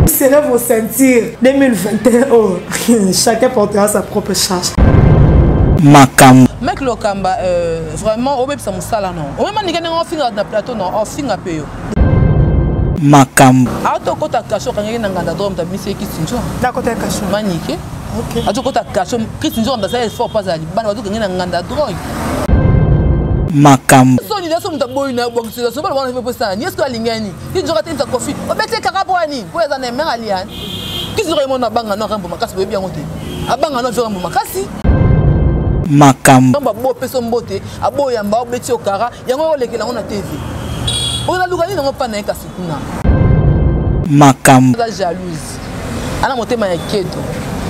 Serrez vos ceintures 2021. Oh. Chacun portera sa propre charge. Makam. Mec Lokamba, vraiment, au même ça me sala non. Au même niveau on finit dans plateau non, on finit à payer. Makam. Auto kota kacho quand il n'engage d'homme t'as mis c'est qui sinjo. D'accord, t'es caché. Manique. Ok. Auto kota kacho qui sinjo dans ça il faut pas aller. Ban auto quand il n'engage drogue. Makam. So ni laso mtaboy na bon c'est ça pas le faire ça. Ni est-ce que alingani? Qui jora tenta coffee. O bete karabwani. Pour ça ne mer alian. Qui serait mon abanga non rambo makasi be bien monter. Abanga non rambo makasi. Makam. Ba bo peso mbote, abo yamba obeti okara, yango lekela ngona TV. On a lugani ngo pa na kasi kuna. Makam. La jalouse. Ana motema ya keto.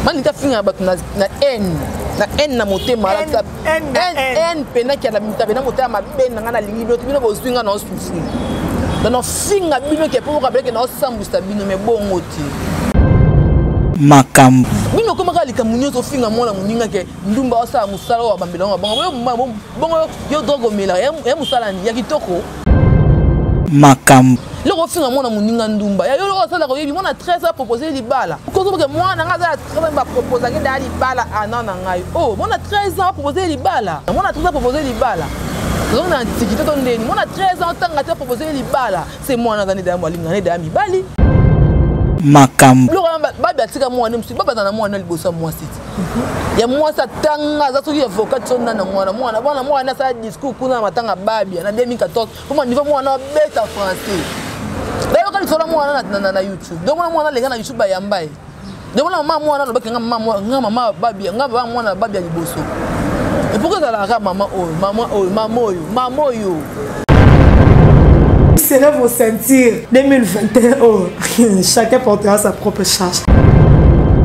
Mani ka finga ba na N. Na N na motema la N pena ki ala mitabe na motema ben na ngana lingi bino bino bozwinga na osufri. Dans finga bino ke pour ka beke na osambusta bino me bongo ti. Makam. Bino koma ka likamunyo to finga mona muninga ke ndumba osa musala wa bambela wa bongo yo drogo mela ya musala ni ya kitoko. Makam. Le refinga mona muninga ndumba ya yo osala ko yebi mona 13 a proposer libala ko zo ke mwana ngaza 13 ba proposer ke dali libala anana ngai oh mona 13 ans proposer libala mona 13 ans proposer libala donc na tikito to ndeni mona 13 ans tanga te proposer libala c'est mwana zani da mwalinga ne da mibali. Makam. Le babi atika mwana msi baba na mwana libosa mwa siti ya mwa sa tanga za soki avocat sonna na mwana sa discours kuna matanga babi na 2014 kuma niveau mwana beta français d'ailleurs quand il sort mwana na YouTube donc mwana lenga na YouTube ya mbaye donc mwana no beka mama babi ngaba mwana babi ya liboso et pourquoi ça la maman oyo Serrez vos ceintures 2021. Oh. Chacun portera sa propre charge.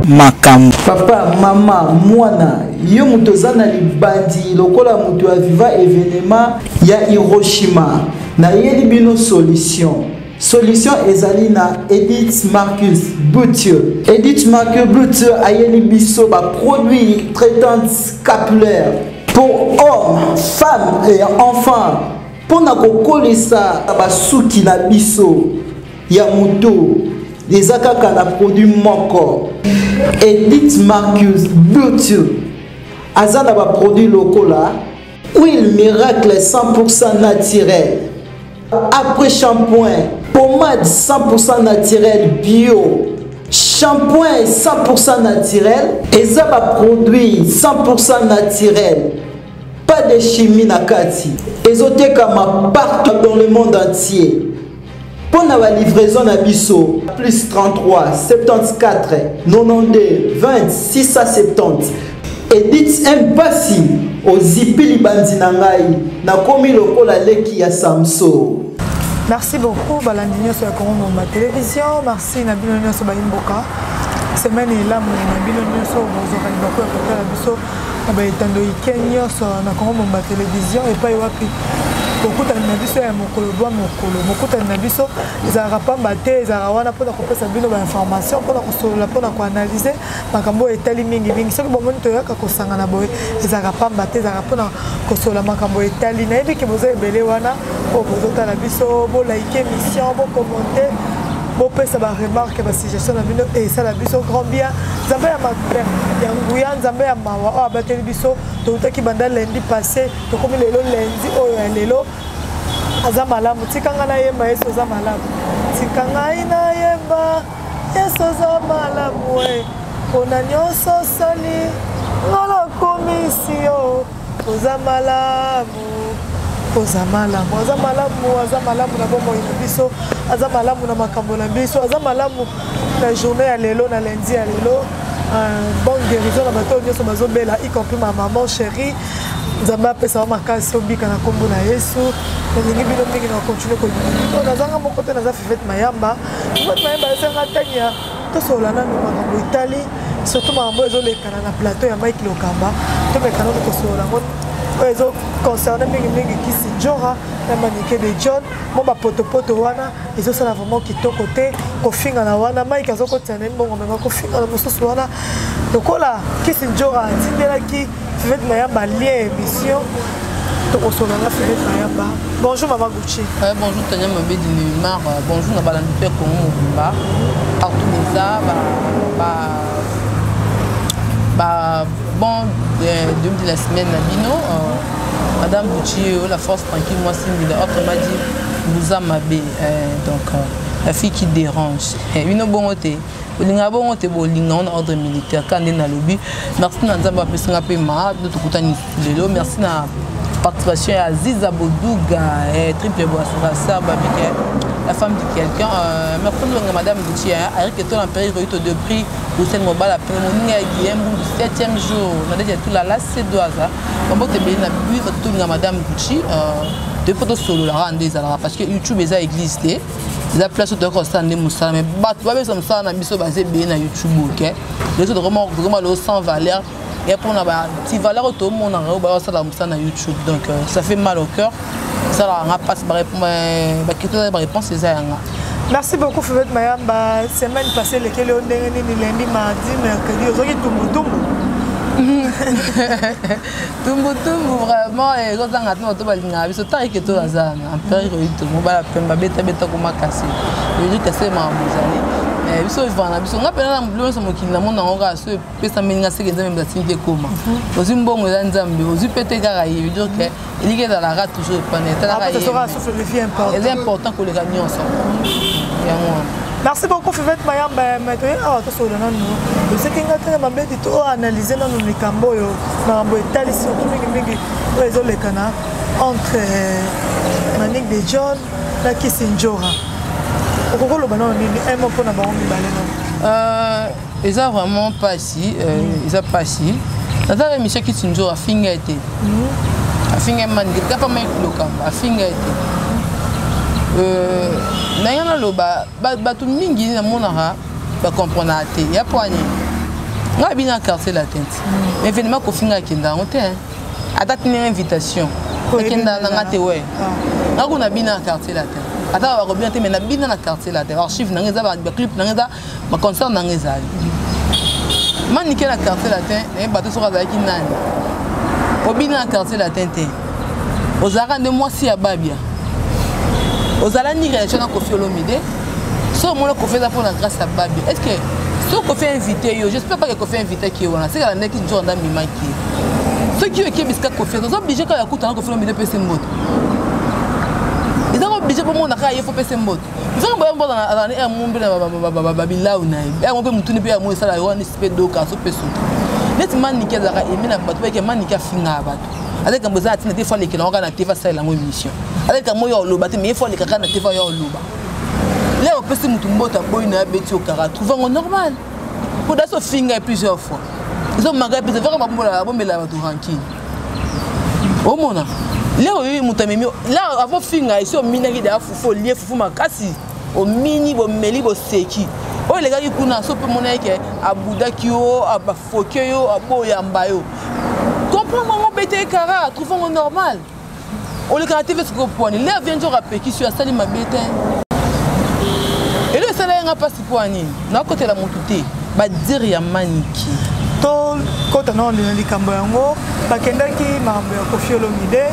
Makam. Papa, maman, mwana, yo mutozana libandi lokola mutu aviva événement ya Hiroshima. Na yeli bino solution. Solution ezali na Edith Marcus Boutieux. Edith Marcus Boutieux a yeli biso ba produit traitant capillaire pour hommes, femmes et enfants. Pour na kokolisa basuki na biso ya moto des akaka na produit moko. Edith Marcus Boutieux azana ba produit lokola huile miracle 100% naturel. Après shampoing, pommade 100% naturel bio. Shampoing 100% naturel et ça ba produit 100% naturel. Pas de chimie nakati. Ezoteka partout dans le monde entier. Pour la livraison à Bisso, plus 33 74 92 20 670. Edith Mpasi au Zipili Bandinangai na komi lokola leki ya Samso. Merci beaucoup Balandinho sur la télévision. Merci Nabino sur Baimboka. Semaine est là mon Nabino sur Bozokani Bako à la Bisso. Tando Kenya sur la télévision et pas wapi. Beaucoup de nabiso ya mokolo beaucoup de nabiso ezara pas maté ezara wana pour kopesa bino ba information pour kosola pour ko analyser makambo etali mingi soki bomoni to yaka kosanga na boye ezara pas maté ezara pour kosola makambo etali na yebi ke bozo ebele wana o bozota na biso bo like émission bo commenter bo pesa ba remarque ba suggestion na bino et ça la biso grand bien nzambe ya mabe ya nguya nzambe ya mawa o abateli biso to utaki banda lundi passé to komi lelo lundi oyo ya lelo aza malamu tikanga na yemba yeso aza malamu tikanga ina yemba yeso aza malamu we ona nyonso sali ngala komisio oza malamu aza malamu na bomoi na biso aza malamu na makambo na biso aza malamu na journée ya lelo na lundi ya lelo bonne guérison na bato nyonso bazobela y compris ma maman chérie nzambe apesa makasi obika na kombo na yesu nalingi bino mingi na continue kolingi nazanga moko te naza fifete mayamba esenga ntani ya tosola nano makambo etali surtout makambo ezolekana na plateau ya Mike Lokamba tomekana tokosola ngo oyo ezoconcerne mingi kisi njora na manike de John mo bapotopoto wana ezosala vraiment kitoko te kofinga na wana Mike azokotisa nani bongo menga kofinga na mosusu wana lokola kisi njora atindelaki fifete mayamba lien émission tokosola na fifete mayamba. Bonjour Maman Gucci. Bonjour Tania Mabedi Neymar, bonjour na balandi pe Congo Mobimba partout déjà bon de la semaine Nabino Madame Bouchi la force tranquille moi signe de autre m'a dit vous amabé donc la fille qui dérange une bon côté olinga bon côté bolinga on ordre militaire quand na lobby merci na nzamba pesa pe ma de tukutani lelo merci na participation à Aziza Bodouga et triple boissra babike la femme de quelqu'un merci à Madame Bouchi avec tout l'empire de prix au sein mobile après mon Guillaume du 7e jour on a déjà tout la c'est doaza on va te bien na bu tout Madame Bouchi deux photos solo la rendre parce que YouTube déjà existé la place de constant de Moussa mais bah tu vois ça na biso basé bien na YouTube OK les autres vraiment le sans valeur et pour na ba ti valeur tout le monde on ça la Moussa na YouTube donc ça fait mal au cœur ça la passe ba réponse c'est ça. Merci beaucoup Fouet Mayamba semaine passée lesquelles on est lundi mardi mercredi aujourd'hui Tumbu vraiment et quand on a tout le balinga biso taille que tout ça en période tout mo ba pemba beta ko makasi je dis que c'est ma bozali biso ivana biso ngapena na mblo so mokili na mona ngoka so pesa meninga se kenza même batinde koma ozi mbongo za nzambe ozi pete kaka il veut dire que il est dans la rate toujours paneta la ça sera souffle le vie important c'est important que les gagnants ensemble ya moi. Merci beaucoup Fouet Mayamba maintenant to so dana no ce kinga tena mabeti to analyser na no mikambo yo na mbo etali surtout mingi rezo le kana entre Manick de John na Kisinjora okokolo bana nini un mot pour na bango mibale no ils a vraiment pas si ils a pas si dans la mission Kisinjora finga été finga man ka pas mai lokamba finga été nayana loba batu mingi na monara ba comprendre te ya poigné nga bina quartier la tente événement ko finga kenda on te ata tine invitation kenda na ngate we nga kuna bina quartier la tente ata ba ko bien te mais na bina na quartier la tente archive na ngeza ba clip na ngeza ba concert na ngeza man niké na quartier la tente et bato so kaza ki nani obina na quartier la tente ozara de moi si ya babia aux alani réaction à Koffi Olomide so mon Koffi ça pour la grâce à Babi est-ce que ce Koffi invité yo j'espère pas que Koffi invité qui on c'est la neki jour dans mima qui ceux qui bisca Koffi ils sont obligés quand écoute Koffi Olomide pèse mot ils sont obligés pour mon aka il faut pèse mot ils sont bon dans un monde babila ou naï et on peut mutuni pe mo ça la on espèce de cas so peso net man ni kaza ka emina bato ke man ni ka finga bato avec un besoin de des fois les qui n'ont pas été facile la mission avec un moyen au mais il faut les caca na te va yo loba là on peut se mutumbo ta boy na beti au kara trouvant normal pour ça finga plusieurs fois ils ont magapi c'est vraiment la bombe la tout ranking au mona là oui mutamemi là avant finga ici au minagi da fufu lié fufu makasi au mini bo meli bo seki o les gars qui kuna so pe mona ke abudaki yo abafoke yo aboyamba yo comprends maman bete kara trouvant normal on les caractérise ce qu'on poigne là vient de rappeler qui sur sali ma bête et le salaire n'a pas si poigné na côté la montuté ba dire ya maniki to kota na on likambo yango bakendaki mambo ya Koffi Olomide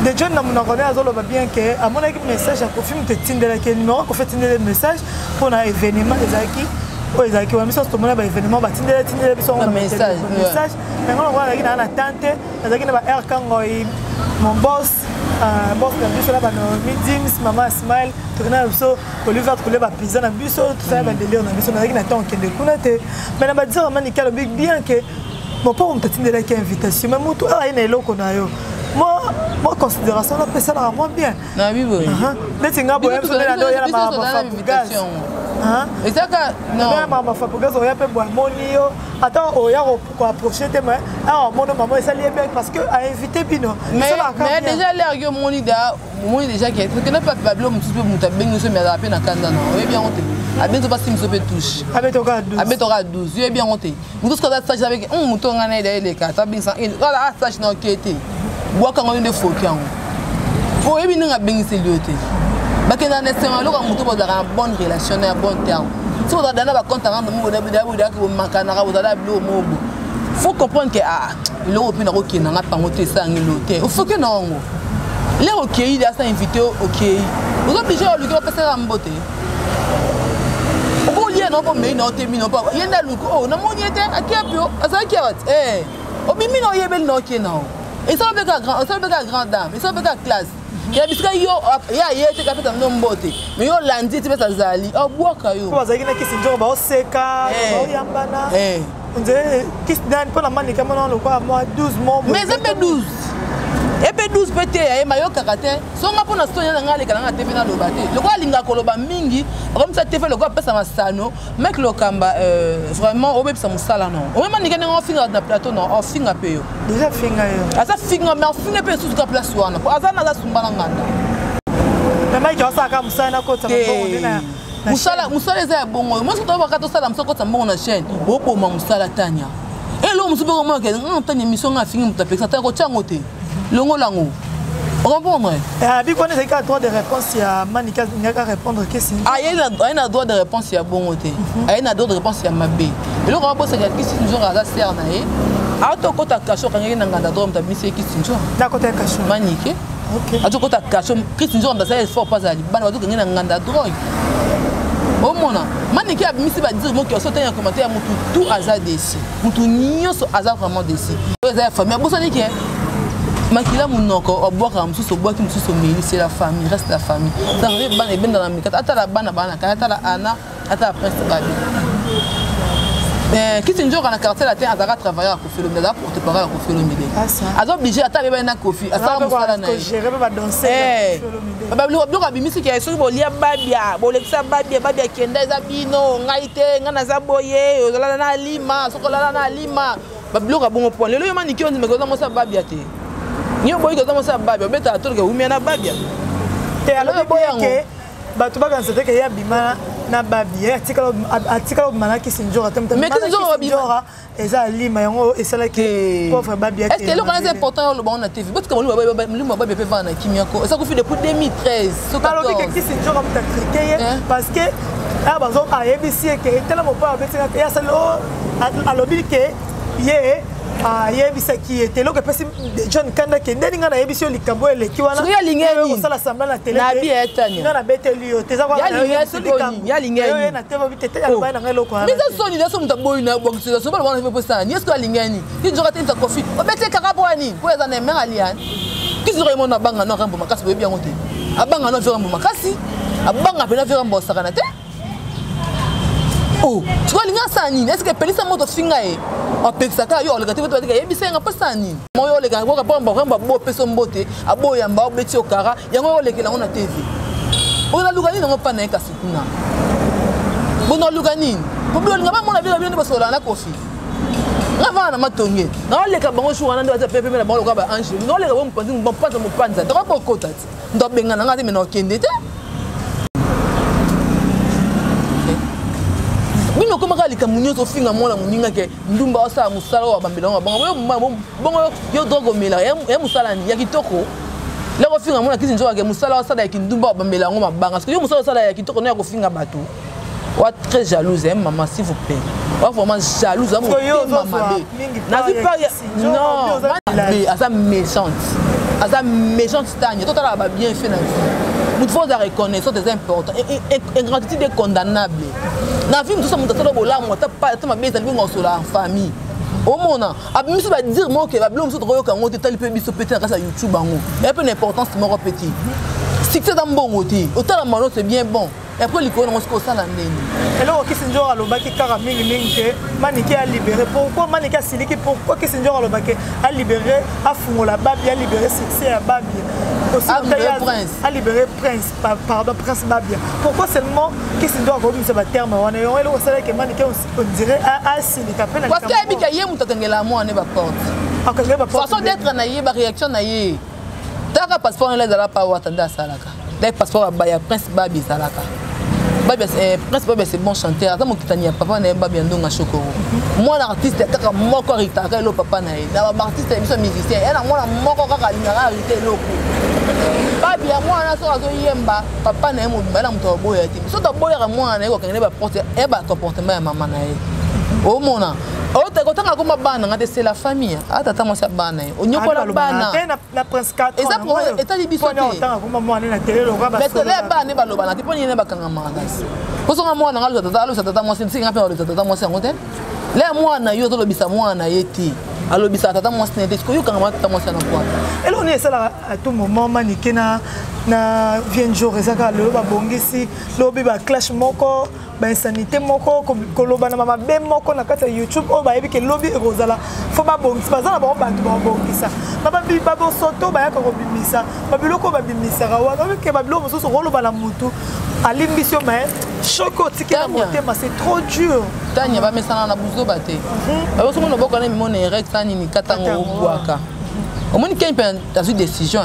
de John na mona connait azolo ba bien que à mon équipe message à Koffi me tindela ke numéro ko fait tindela message pour un événement ezaki o ezaki wa miso to mona ba événement ba tindela biso message mais on voit là na tante ezaki na ba air kango mon boss boss na biso là ba meetings maman smile tourna biso Oliver couler ba pizza na biso tout ça ba délire na biso na temps kende kuna te mais na ba dire manika le big bien que mon père on t'attendait la invitation mais mutu ala ina eloko na yo moi considération la personne à moi bien na bibo mais tinga boye biso na do ya ma invitation et ça que non maman fa pour gaz on ya pe boire monio attends on ya pour approcher te mais ah mon maman ça lié bien parce que a invité bino mais déjà l'air yo moni déjà qui est que n'a pas Pablo mutu pe muta bengo so mais à peine na kanda non oui bien on te abeto pas sim so pe touche abeto ka 12 oui bien on te mutu ko da stage avec un mutu ngana ida ile ka ta bin ça voilà stage na okete boaka ngoni de fokiango o ebi ninga bengisi liote bakenda na sema loka mutu bozaka bonne relation na bon terme si vous dana ba compte rendre mo da ko makana ka bozala bilo mobo faut comprendre que ah le opina ko kina nga pango te sangi lote il faut que non les OK il a ça invité OK vous obligé à lui passer la mbote o ko lié non pas mais non te mino pas yenda luko oh na moni était akepio azaki wat o bimi no yebel no kena et ça avec grand dame et ça avec classe ya bisika yo ya yete ka peta ndo mbote mais yo landi ti pesa zali o boka yo ko bazaki na kisi njo ba oseka ba yambana nze kisi dan pona mani kama na lokwa moi 12 mois mais ça fait 12 et puis 12 pété ya mayo kakate so nga pona story na ngale kala nga TV na lobate lokwa linga koloba mingi comme ça TV lokwa pesa masano mec lokamba vraiment obepsa musala non o même ninga nga finga na plateau non o finga pe yo déjà finga yo asa finga mais finga pe sous ka place wana po azana za sumbala nganda mais mike osaka musala na kota mbongo na musala eza bongo moi soto bakato sala musoko ta mbongo na chaîne oboma musala tanya et lo musubo mo ke non tanya mission nga finga mutapeksa ta ko chango te longo lango comprendre bi connaît c'est droit de réponse ya manika ngaka répondre question a droit de réponse ya bongo te a droit de réponse ya mabe et lo ko bossa ya question njo za ser na ye auto kota kasho kangeki na nganda droit mutabisi question njo na kota kasho manike OK auto kota kasho question njo ndasa effort pas ali bana bato kangeki na nganda droit au mona manike abimisi ba dire mo ki osote ya commentaire mutu tout aza déci mutu nyonso aza vraiment déci eza famille bossa ni ke makila munoko oboka mususu boki mususu meli c'est la famille reste la famille ça arrive bana ebenda na mikata ata la bana ata la ana ata presque babi kiti njoko na quartier latin azaka travailler à Kofi Olomide pour te parler à Kofi Olomide azo obligé ata beba na Kofi asa musala na gérer ba danser ba bloka bimisi ki eso bolia babia bolekisa babia kenda eza bino ngaite ngana za boye ozala na lima sokola na lima ba bloka bongo point lelo yoma nikio ndimeko mosa babia te nyo boyi ko mosa babia beta atolke umia na babia te alors boyango bato bakansete ke ya bima na babia atikalo manaki sinjora temtem mais que sinjora eza lima yango esala ke pauvre babia est-ce que le connaît important le bon na TV parce que le babia peut vendre kimiako ça ko fait depuis 2013 so alors que sinjora mutatrike parce que bazo ayebisi ke tela mo pa betinga ya salo alobi ke ye yebisa ki était là que personne John Kanda qui ndeni ngana yebisi likambo eleki wana so ya lingeni ko sala sambla na télé na bi etanya ngana beteli yo teza kwa ya lingeni na teva bitete ya bana ngelo kwa mais ça sonne là so mutaboyi na bongisa so bana fait ça ni est-ce que lingeni ki njora tenta kofi obete kakabwani ko eza na mera liane ki zoro mo na banga no rambo makasi boyebi yango te abanga no rambo makasi abanga pena rambo sakana te oh tu vois linga sani est-ce que pelisa moto finga e o pexaka yo le gativo to ka yebisa nga pasani mo yo le ka ko ka bomba bo peso mbote abo yamba obeti okara yango yo le ke la na TV ona lugani ngo pa na ka sikuna bono lugani poblo nga ba mo na bila bila basola na Kofi ngava na matonge na le ka bango shura na ndo za pepe na bango ka ba ange no le ka bo mpanzi mo panza to ko kota ndo benga na ngati me no kende te bino koma kali kamunyo to finga mona muninga ke ndumba osa musala wa bambela wa bongo yo drogo mela ya musala ni ya kitoko la ko finga mona kizinjo ke musala osala ya kindumba wa bambela ngoma banga parce que yo musala osala ya kitoko no ya ko finga bato wa très jalouse maman s'il vous plaît wa vraiment jalouse à mon maman na vie pas non asa méchante stagne tout à la bien fait na vie nous devons la reconnaissance des importants ingratitude est condamnable na vie tout ça mon tata bola mo ta pas ta mabeza bi ngo sola en famille au mona abimiso ba dire mo ke ba blom so troyo kango te tali pe biso péter grâce à YouTube bango et peu d'importance mo petit succès dans bon côté autant la malo c'est bien bon et après l'icône on se ko sala ndeni alors Kisinjora alobaki kaka mingi ke maniki a libéré pourquoi maniki a siliki pourquoi Kisinjora alobaki a libéré a fungola babi a libéré succès à babi aussi a libéré prince pardon prince babia pourquoi seulement Kisinjora comme c'est un terme on est au salaire que maniki on dirait a silika pena parce que bika ye mutatengela mo ne ba porte façon d'être na ye ba réaction na ye taka passeport les ala pa watanda salaka dai passeport ba ya prince babi salaka babi prince babi c'est bon chanteur ata mokitani ya papa na babi ndonga chokoro moi l'artiste kaka moko ritaka lo papa na ye na ba artiste biso musicien et na moi moko kaka linga rité loko babi ya moi na so azo yemba papa na ye mo bala mto boya ti so to boya ka moi na ye ko kengele ba porte e ba comportement ya mama na ye o mona Otanga comme bana ngate c'est la famille. Tata moi c'est bana. Onyokola bana. Na prince 4 ans. Et ça pour état libiso. Otanga comme moi na télé le roi ba. Mais télé bana ba lo bana. Tiponi ne ba kanga mangas. Poso nga mwana ngalo tata moi c'est nga pe tata moi c'est ngote. Le mwana yo to lobisa mwana yeti. Alobisa tata moi c'est n'était ko yo kanga tata moi c'est na quoi. Et là on est ça à tout moment maniké na vient jour ezaka le ba bongisi lobi ba clash moko. Ba insanité moko koloba na mama be moko na kata YouTube o ba yebi ke lobby rozala fo ba bongisa bazana ba bantu ba bongisa baba bi babo soto ba yaka ko bimisa ba biloko ba bimisa rawa no ke ba biloko so roloba na mutu alimbisio mais choko tikela motema c'est trop dur tanya ba mesana na buzo bate ba so mo boko na mi mona erect tani ni katango obwaka o moni ken pen dans une décision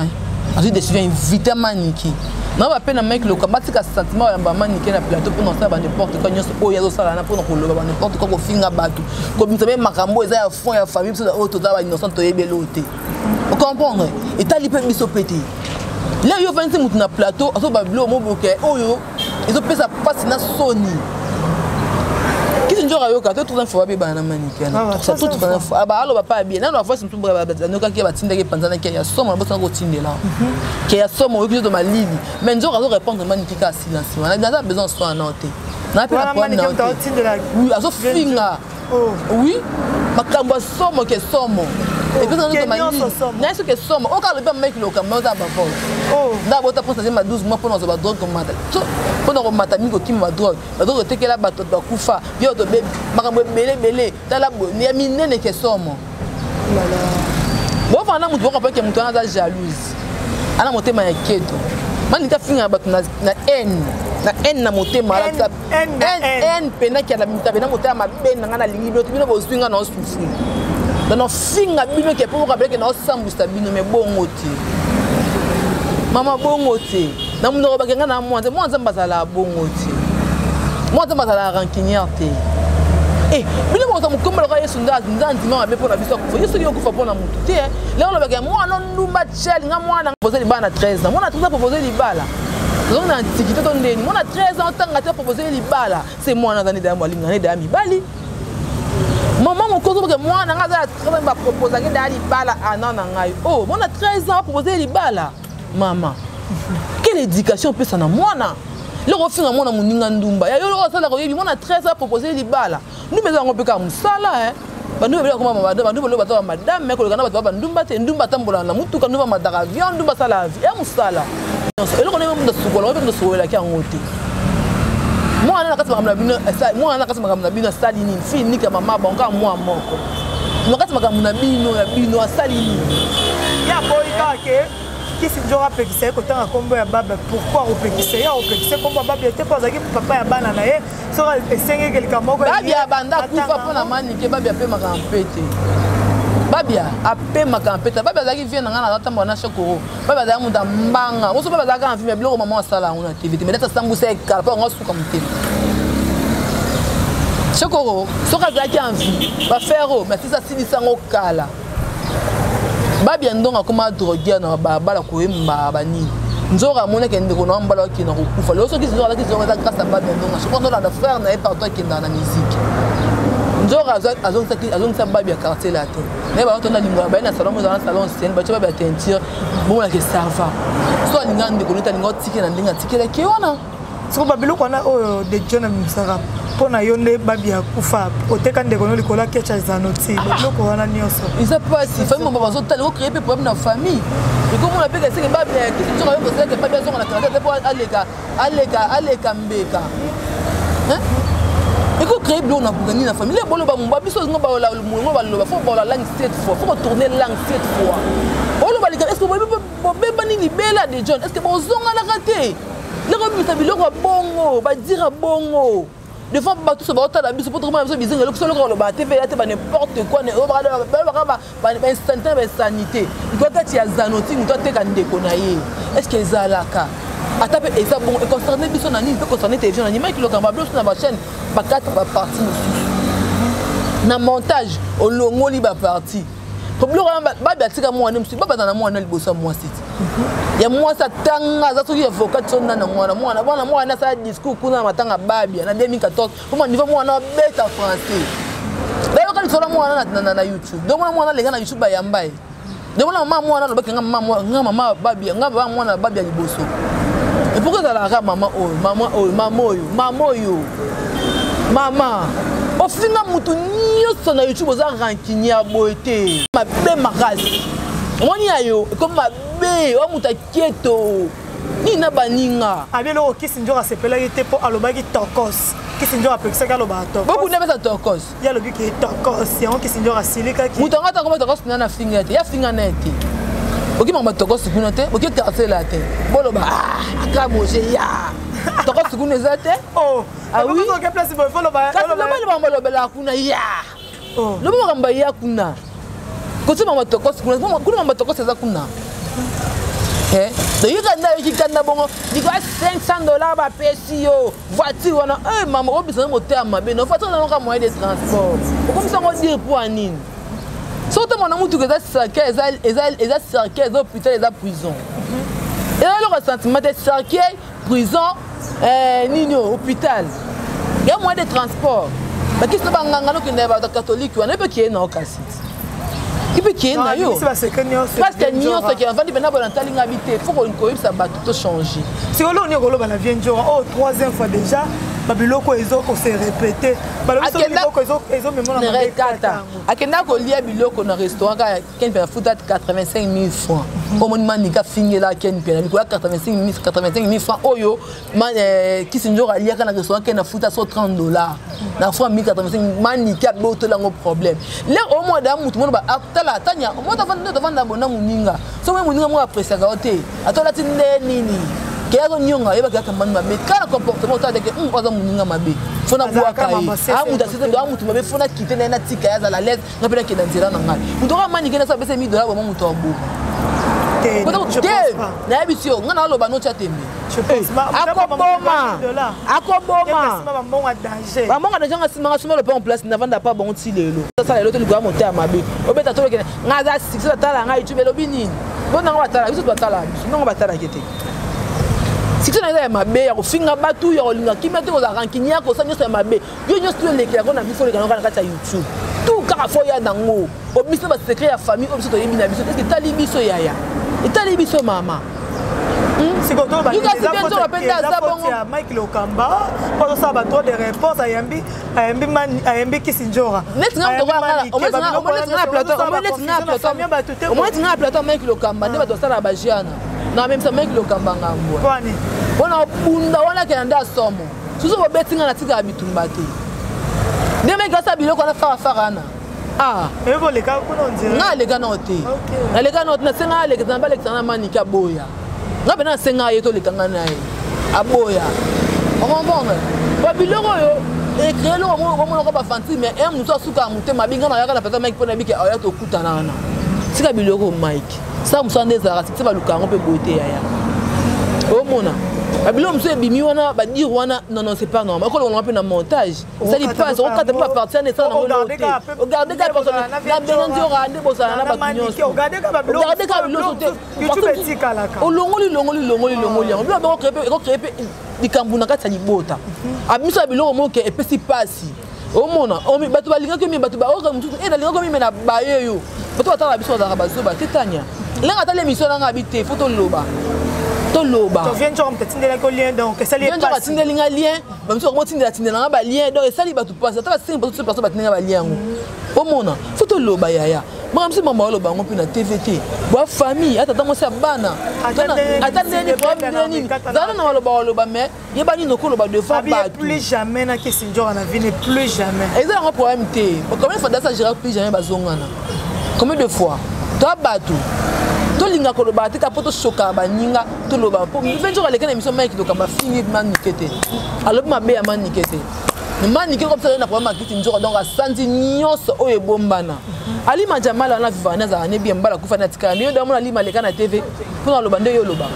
évidemment niki. Non, on va peine mec le combat c'est sentiment ya ba manike na plateau pour non ça n'importe quoi nyonso oyo sala na pour non koloba n'importe quoi ko finga bato comme ça même makambo eza ya fond ya famille parce que auto za ba innocent to yebelote vous comprenez et tali pe biso pété là yo vanti mutu na plateau aso ba blo mo boke oyo ils pesa passe na soni qui njora yo ka tout info ba ba na manike ça tout info aba alo ba pas bien na la fois c'est tout ba noka ki ba tindeke panzana ki ya somo ba sango tindela qui a somme au de ma ligne mais nous allons répondre manike ka silence on a besoin de soin noté na pe la manike oui aso finga oui makambo somo ke somo et puis on a ma ligne na ce que somo o ka le pas mec le kambo za ba fo na bota pour ça ma 12 mois pour nous ba drogue comme mata pour nous mata mi ko kim ba drogue tekela bato ba kufa yo to be makambo belé tala bo ni minene ke somo bon fana mutu ko pa ke mutu na jalouse ana motema ya keto mani ta finga bato na haine na motema ala haine pena ki ala mitabe na motema mabena ngana lingi bino bino bozwinga na souffrir dans finga bino ke pour ka na sambusta bino me bongo te mama bongo te na mundo ba kenga na mwanza mbazala bongo te mwanza mbazala rancunière te bino mo tamu komba ka yesu ndanzi ma be pona biso ko yesu yo kufa pona mutu te lelo ba ke mwana ndumba cheli nga mwana poser libala 13 ans mwana tuza proposer libala donc na antiquité to ndeni mwana 13 ans tanga te proposer libala c'est mwana zani da mwali ngane da mibali maman mo kozo ke mwana nga za 13 ans ba proposer ke da libala anana ngai mwana 13 ans proposer libala maman quelle éducation peut ça na mwana le refinga mwana muninga ndumba ya yo sala ko yebi mwana 13 ans proposer libala nous besoin on peut comme sala bandu bela kuma bandu belo bato madame mais ko kana bato bandumba te ndumba tambola na mutuka ndumba madaka avion ndumba sala avion musala eloko ne mo ndasukola ko ndasukola ki angote moi na kati makamna bino moi na kati makamna bino sali ni fini ka mama bonka moi moko na kati makamna bino ya bino asali ni ya boika ke kisi njora pekise ko tanga kombo ya baba pourquoi o pekise ya o pekise kombo baba était pas aki papa ya bana na ye so esenge quelqu'un moko babia banda kufa pona manike babia pe makampete babia ape makampete babia zaki vient na ngana tambo na shokoro babia za muda mbanga oso babia zaka mfime biloko mama sala ngona TV mais data sambusa ekala pa ngosuka mutema shokoro soka zaki envie ba faire mais ça silisa ngokala babia ndonga koma droguer na bala ko emba bani nzora mona ke ndeko na mbala ki na kufa lo so ki nzora ki nzora grâce à babia ndonga je pense dans la frère na partout ki na musique nzora azon sa babia quartier la te ne ba tona lingwa ba na salon dans salon scène ba babia teinture bon la ke ça va so linga ndeko nita linga tike na ndinga tike la ke wana so babilo kona o de jona msara pona yonde babia kufa oteka ndeko no likola kecha zanoti loko wana nyoso isa pas si famille mo bazo tali ko créer pe problème na famille et comme on appelle que babia ki nzora yo ko que babia zo na quartier pour aleka mbeka hein et ko créer blon na bugani na famille bolo ba mba biso ngo ba la ngo ba lo ba faut la langue cette fois faut retourner langue cette fois olo ba est-ce que bo bani libela de John est-ce que bo zonga la raté le remisa biloko bongo ba dire bongo des fois ba tout ça ba otala biso pour trouver biso bizinga le solo ko ba TV te ba n'importe quoi ne ba instantané ba sanité doit être ya zanoti doit être ndeko na ye est-ce que ezalaka atape eza bon et concerné biso na nini peut concerner télévision na nima ki lokamba bloc na ba chaîne ba quatre ba partie na montage au longoli ba partie problème ba batika mwana msi baba na mwana libosa mwa siti ya mwa sa tanga za soki avocat sonna na mwana sa discours kuna matanga babia na 2014 pour niveau mwana beta français D'ailleurs quand il sort moi na YouTube donc moi na YouTube ba yambaye donc maman na lobaka maman babi moi na babi liboso et pourquoi ça la maman maman au final mutu nyoso na YouTube za rankinya boete mabe makasi moni ayo comme mabe o muta kieto ni na baninga abelo Kisinjora sepela yete po alobaki tokos Kisinjora pekisa ka loba tokos beaucoup na besa tokos ya lobi ki tokos ya Kisinjora silika ki mutanga ta ko tokos na finga te ya finga nete oki mama tokos kuna te oki karsela te boloba aka moje ya tokos kuna zate oh ah oui ko ke place bo fo loba loba kuna ya oh loba kamba ya kuna ko se mama tokos kuna mama tokos za kuna donc il y a bongo $500 ba pesi yo voiture wana maman o bisa moteur mabe no voiture na ka moyen de transport o comme ça on dire pour anine surtout mon amour tout que ça cercueil eza cercueil hôpital eza prison et là le ressentiment de cercueil prison nini hôpital il y a moyen de transport mais qu'est-ce que banganga no kende ba catholique wana pe qui est na okasi qui peut qui est na yo parce que nion ce qui en vandi bena bona talinga habité faut qu'on ça va tout changer si on est au la vient oh troisième fois déjà babiloko ezoko se répéter babiloko ezo mémoire na rekata akenda ko lia biloko na restaurant ka ken pe futa 85,000 francs au monument nika fingela ken pe na biko 85,000 francs oyo man Kisinjora lia ka na restaurant ken na futa $130 na francs 1085 man nika boto la ngo problème là au mois d'amour tout le monde ba atala tanya au mois d'avant bona muninga so moi muninga mo apprécier ga hotel atola tinde nini Kero nyonga yeba kaka manuma mais quand le comportement ta de que oza muninga mabe fona bwaka muta sete do mutu mabe fona kite na tika ya za la lettre na pena ke danzira na ngai mutu ka mani kena sa bese $1000 ba mutu abu te na yebisio ngana loba no cha tembe akoboma bamonga danger ngasimanga suma le en place na vanda pas bon ti lelo ça lelo to ligwa monter ya mabe obeta to lekena ngaza 6 tala ngai YouTube lobi nini bona ngwa tala biso batala biso batala kete si tu n'as pas mabe ya kofinga batu ya kolinga kimia te kozaka kinya ko sanyo sa mabe yo nyoso lekela ko na biso lekana ko na kata YouTube tout kaka fo ya nango o biso ba secret ya famille o biso to yebi na biso est-ce que tali biso yaya etali biso mama c'est quand on va dire Mike Lokamba pour ça ba trop de réponses ayambi Kisinjora net nga to ngala o moins nga plateau Mike Lokamba ne ba to sala ba jiana na même ça Mike Lokamba ngambo kwani bona bunda wana kenda somo suso bo betinga na tika bitumba te ne me gasa biloko na farana et bon les gars qu'on dirait na les gars na hotel na les gars na senga les gars na balexana manika boya nga bena senga yeto le kanga nae aboya ombonga ba biloko yo e créer lo mo ko ba fanti mais un muso suka mutema binga na yaka na pesa Mike pona bike aya to kutana na tika biloko Mike ça muso ndeza c'est ba luka ngompe beauté yaya o mona babilo muso ebimi wana ba dire wana non c'est pas normal ko on peut na montage ça dit pas on quand pas partir de ça na regardez ka personne la benandi ora ande bosana na ba nyonso regardez ka babilo YouTube etika la ka olongoli on doit créer likambuna kati ya libota abisa biloko moke epesi pasi o mona o bato balinga ke mi bato ba o mutu e na linga ko mi na baye yo bato batala biso za ba zo ba tetanya lenga ta l'émission na ngabite photo loba to loba to vient genre peut-être ndela ko lien donc ça lié pas tindela linga lien ba mutu ko tindela ba lien donc ça li bato passe ta ba 5 bato personne ba tindela ba lien o mona photo loba yaya mamsi mama loba ngo pina TVT ba famille atata mo sa bana atandeni problème nini zana na loba mais yeba ni noko loba devant ba plus jamais na Kisinjora na vie ne plus jamais exact un problème té combien de fois ça gère plus jamais bazongana combien de fois toi batu to linga ko loba tika poto soka ba ninga to loba po venjo ka lekana émission Mike Lokamba fini man nikete alors mabe ya man nikete man nikete comme ça na problème Kisinjora donc a senti nyonso o ebombana ali majamala na vivana za ne bien mbala kufa na tika ni yo damu na lima lekana TV pour loba nde yo loba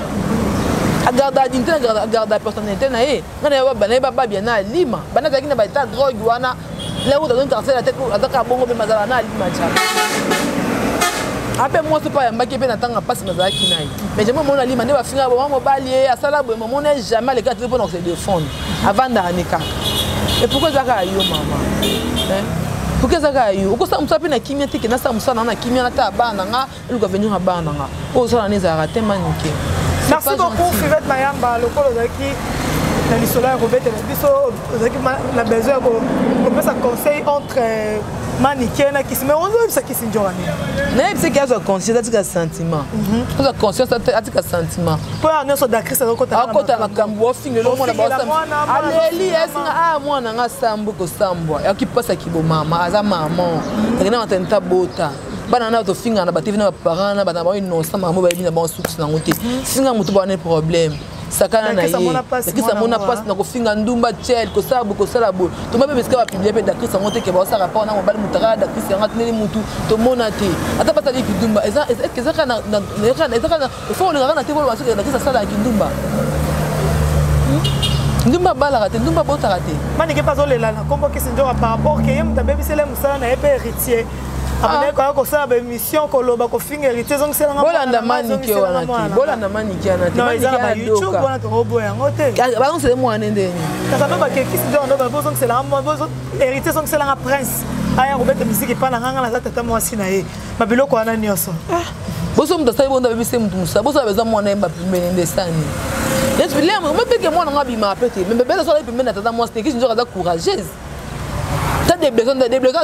agarda dinte agarda personnalité na ye na yo ba bien na lima bana za kina ba ta drogue wana là où dans carcel la tête ataka bongo be mazala na lima cha après moi c'est pas mbaki pe na tanga passe mazala kinai mais jamais mon lima ne ba finga bo mobali asala bo mon ne jamais les gars pour se défendre avant d'anika et pourquoi ça ka yo maman hein Pour que ça gagne, au ça musa pe na kimia te que na ça musa na kimia na ta bana nga, il va venir à bana nga. Oh ça na neza raté manique. Merci beaucoup Fivette Mayamba, le col qui dans le soleil Robert Biso, la besoin qu'on peut ça conseil entre manique na qui se met on veut ça qui s'injorane. Mais c'est qu'il y a conscience de sentiment. Ça conscience de sentiment. Pour nous sur d'actrice à côté na kambo finge le monde ba sam. Aleli esinga moi na nga sambo ko sambo. Ya ki pasa ki bo mama aza maman. Ngena matenta bota. Bana na to finga na ba TV na parents na ba na ba innocent maman ba bina ba succès na ngote. Singa mutu ba ne problème. Sakana na ye. Kisa mona passe na ko finga ndumba tchel ko sabu ko sala bo. To mabe beska ba publier pe d'actrice ngote ke ba sa rapport na mobile mutara d'actrice ngati ne mutu to mona te. Ata pata li kidumba. Est-ce que ça kana il faut le rendre na te bo ba so d'actrice sala kidumba. Ndumba bala raté, ndumba bota raté. Mani ke pas ole la kombo ke sinjo par rapport ke yem ta bébé sele musala na épée héritier. Après ko ça ba émission ko loba ko finga héritier donc c'est la bolanda mani ke wana ti. Bolanda mani ke wana ti. Mani ke YouTube wana to robo ya ngote. Ba donc c'est moi ndeni. Kasa ba ke sinjo ndo ba donc c'est la bozo héritier donc c'est la prince. Aya ko beta musique pa na nganga na tata moi sina ye. Ba biloko wana nyoso. Boso mta sai bonda bébé c'est mutu musa. Boso beza moi na mba pembele ndesani. Yes, mais là, moi, je moi, on a bien apprécié. Mais bébé, ça, il peut mettre dans moi, c'est qui je suis courageuse. T'as des besoins,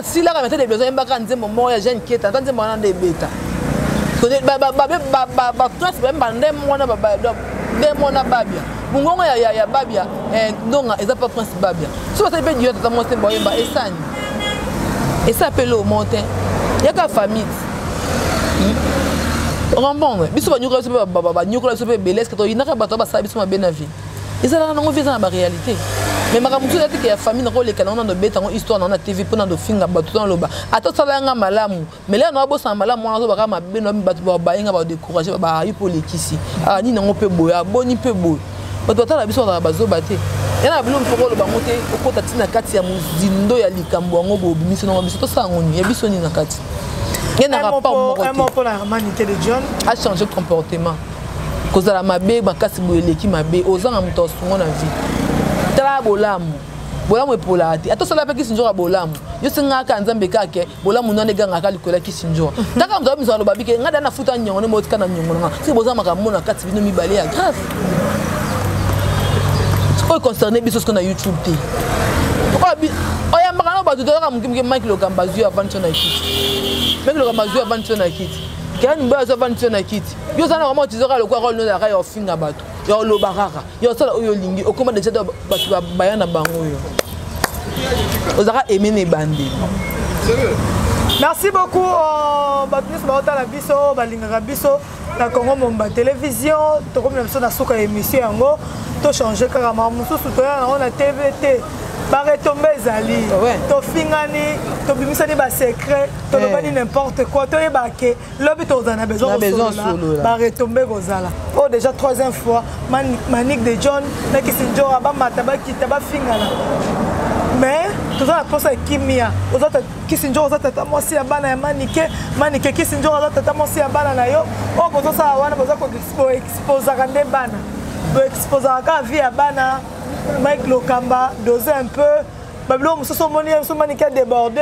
si là, t'as des besoins, il y a un peu de jeune qui est en train de me des bêta. Classe, même bandé, moi, on a babia. Bon, il y a babia, donc, ils n'ont pas prince babia. Si vous avez dit, t'as monté, et ça, et ça appelle au monté. Il y a qu'à famille. Rambon, biso ba nyuka so ba nyuka so pe belès que to inaka bato ba sa biso ma benavi. Ezala na ngovisa na réalité. Mais makamutu ati ke ya famille na ko le kana na beta ngo histoire na TV pona do finga bato na loba. Ato sala nga malamu. Mais là na bosa malamu na so ba ka mabe no bato ba inga ba décourager ba yipo lekisi. Ah ni na ngo pe boya, boni pe boy. Bato tala biso na bazo bate. Yana bilo mpoko lo ba ngote okota tina kati ya muzindo ya likambo ngo bo biso na biso to sangoni ya biso ni na kati. Un mot pour la manité de John a changé de comportement. Cause la mabe bakasi boeleki mabe ozanga muto songo na vie. Tala bolamu. Bolamu epolati. Ato sala pe kisinjora bolamu. Yo singa ka nzambe kake bolamu none ganga ka likola kisinjora. Taka mzo mizo lo babike ngada na futa nyongo ne motika na nyongo nga. Si bozama ka mona kati bino mibale ya grave. Ko concerné biso ce qu'on a YouTube té. Oya makano ba tutoka mukimike Mike Lokambazu avant son akiti. Mike Lokambazu avant son akiti. Kani mbazo avant son akiti. Yo sana vraiment tizora le kwa rôle no la ra yo finga bato. Yo lo baraka. Yo sala oyo lingi okoma déjà bato bayana bango yo. Ozaka aimer ne bandi. Merci beaucoup Batnis Baota la biso balinga biso la Congo Momba télévision to comme biso na suka émission yango to changer carrément mususu to on a TVT ba retomber zali to fingani to bimisani ba secret to bani n'importe quoi to yebake lobi to zana besoin ba retomber gozala oh déjà troisième fois Manique de John na kisinjora ba mataba kitaba fingana mais tout ça pour ça kimia aux autres kisinjora aux autres moi si abana ya Manique kisinjora aux autres moi si abana na yo oh bozo ça wana bozo ko exposer kande bana do exposer ka vie abana Mike Lokamba doser un peu bablo musoso moni so Manique a débordé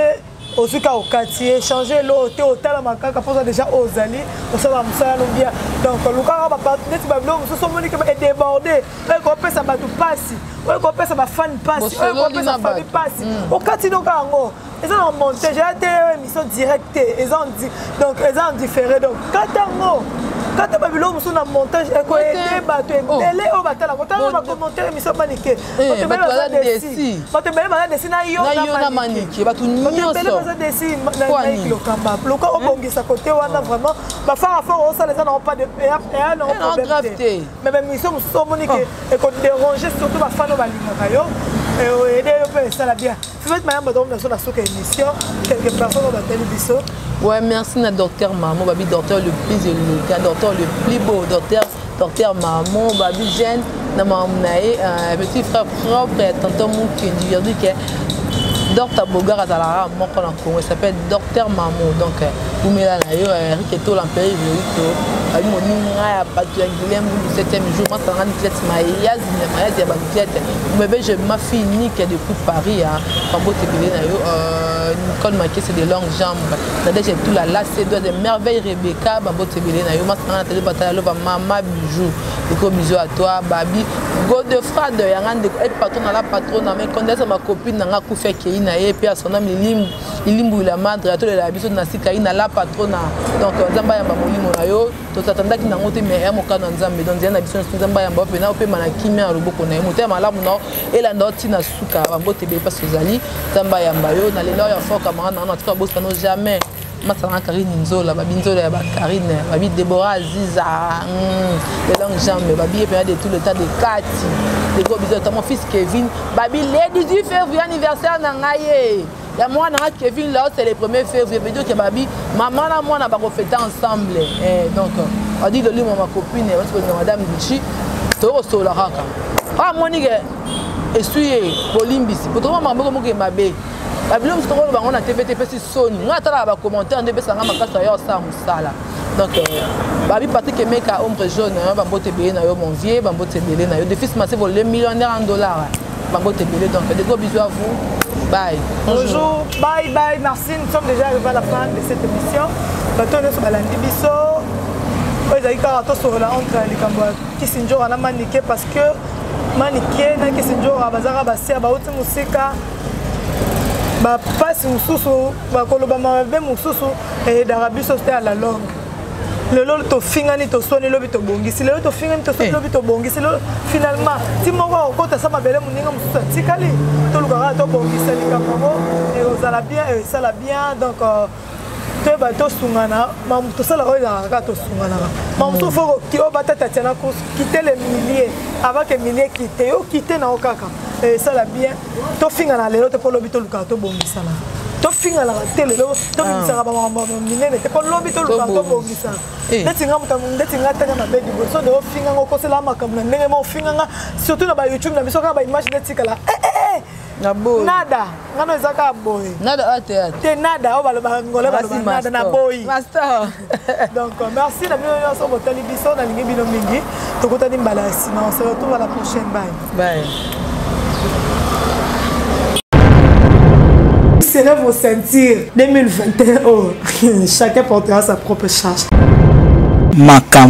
aussi au quartier changer l'eau au hôtel makaka pour ça déjà aux alliés pour ça musala bien donc Luka ba net bablo musoso moni est débordé et qu'on peut ça ba tout passe ouais qu'on peut ça ba fan passe ouais qu'on peut ça famille passe au quartier donc ango ils ont monté j'ai été émission directe ils ont dit donc ils ont différé donc katango quand babilo muso na montage et ko aider bato télé au batala ko tala ba commentaire émission Manique bato bela desi bato bela desi na yo na Manique bato nyonso bela desi na Lokamba loka obongisa côté wana vraiment ba fara fort ça les gens n'ont pas de non problème mais même émission muso Manique et ko déranger surtout ba fano balinga yo et aider peu ça la bien Fivette Mayamba donc na soka émission quelques personnes dans la télévision. Ouais, merci na docteur Maman, babi docteur le plus élégant, docteur le plus beau, docteur Maman, babi jeune, na mamnae, petit frère propre, tonton mon qui dit que docteur Bogar à la mort en Congo, il s'appelle docteur Maman donc kumela na yo Eric to l'empire Verito ali moninga ya bato ya Guilhem du 7e jour moi ça ngani tête maïaz ya ba tête bébé je ma fille unique depuis Paris hein Pambo tebele na yo Nicole Maké c'est des longues jambes j'ai tout la lacé doigt de merveilles Rebecca Pambo tebele na yo moi ça ngani télé bataille lo mama bijou gros bisous à toi babi Godefroid ya ngande et patron na la patronne mais connaisse ma copine nga kufa kei na ye pe à son âme ilimbu la madre to la biso na sika ina la patrona donc nzamba ya molimo na yo to tatandaki na ngote mais ya mokano nzambe donc nzamba biso nzamba ya mbope na pe mana kimia loboko na mote malamu na ela ndoti na suka bambote be pas ozali nzamba ya mbayo na lelo ya foka manga na tuka bosa no jamais Matana Karine Nzola, Babi Nzola ya Karine, Babi Deborah Aziza, les longues jambes, Babi est de tout le temps de Kati, des gros bisous à mon fils Kevin, Babi le 18 février anniversaire Nangaye. Il y a moi Kevin là, c'est le 1er février, veut dire que Babi, maman et moi on va fêter ensemble. Donc on dit de lui ma copine, parce que madame Bichi, Toro Solaraka. Ah moi ni que essuyer Polimbisi, pour toi maman comment que mabé. Babilon ce qu'on a TVTP si Sony, on attend la commentaire de Bessanga Makasa yo ça musala. Donc Babi Patrick Emeka ombre jaune, Bambote Belé na yo mon vieux, Bambote Belé na yo de fils massif volé millionnaire en dollars. Bambote Belé donc des gros bisous à vous. Bye. Bonjour, bye bye, merci. Nous sommes déjà arrivés à la fin de cette émission. Bateau est sur la Bisso. Ils ont été sur la entre les Cambodgiens. Kisinjo a maniqué parce que maniqué na Kisinjo a bazara basia baouti musika. Ba passe mususu ba koloba mabe mususu et d'Arabie Saoudite à la longue. Le lolo to fingani to soni lobi to bongisi le to fingani to soni lobi to bongisi le finalement ti moko ko ta sama bele muninga mususu tikali to lugara to bongisa likambo et osala bien et ça la bien donc te ba to sungana mam to sala ko ya to sungana mam to fo ki o batata tiana ko quitter les milliers avant que milliers quitter yo quitter na okaka et ça la bien to fingana le to polo bito lugara to bongisa na to fingala tele lo to bisaka ba mama minene te polo bito lugara to bongisa netinga muta netinga tanga na bedi so de finga ngoko sela makambo na ndenge mo finga surtout na ba YouTube na biso ka ba image netikala na boy nada ngano ezaka boy nada ate te nada o baloba ngole baloba nada na boy master donc merci na bino so botali biso na lingi bino mingi tokota ni mbalasi na on se retrouve à la prochaine bye serez vos ceintures 2021 chacun portera sa propre charge Makam